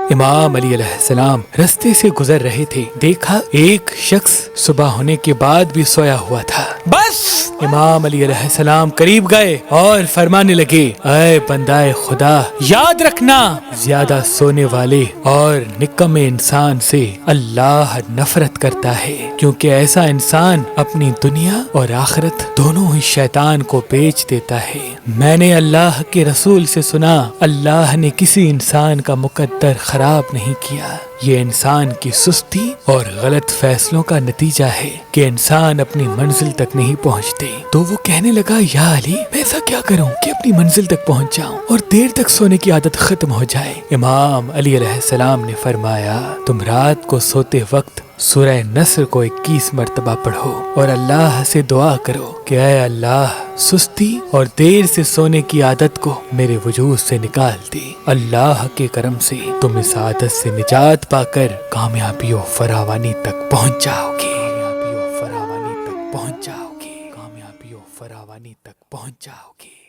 امام علی علیہ السلام رستے سے گزر رہے تھے، دیکھا ایک شخص صبح ہونے کے بعد بھی سویا ہوا تھا۔ بس امام علی علیہ السلام قریب گئے اور فرمانے لگے، اے بندہ خدا، یاد رکھنا زیادہ سونے والے اور نکمے انسان سے اللہ نفرت کرتا ہے، کیونکہ ایسا انسان اپنی دنیا اور آخرت دونوں ہی شیطان کو بیچ دیتا ہے۔ میں نے اللہ کے رسول سے سنا، اللہ نے کسی انسان کا مقدر خراب نہیں کیا، یہ انسان کی سستی اور غلط فیصلوں کا نتیجہ ہے کہ انسان اپنی منزل تک نہیں پہنچتے۔ تو وہ کہنے لگا، یا علی، میں ایسا کیا کروں کہ اپنی منزل تک پہنچ جاؤں اور دیر تک سونے کی عادت ختم ہو جائے؟ امام علی علیہ السلام نے فرمایا، تم رات کو سوتے وقت سورہ نصر کو 21 مرتبہ پڑھو اور اللہ سے دعا کرو کہ اے اللہ، سستی اور دیر سے سونے کی عادت کو میرے وجود سے نکال دے۔ اللہ کے کرم سے تم اس عادت سے نجات پا کر کامیابی و فراوانی تک پہنچ جاؤ گے۔ کامیابی و فراوانی تک پہنچ جاؤ گے۔ کامیابی و فراوانی تک پہنچ جاؤ گے۔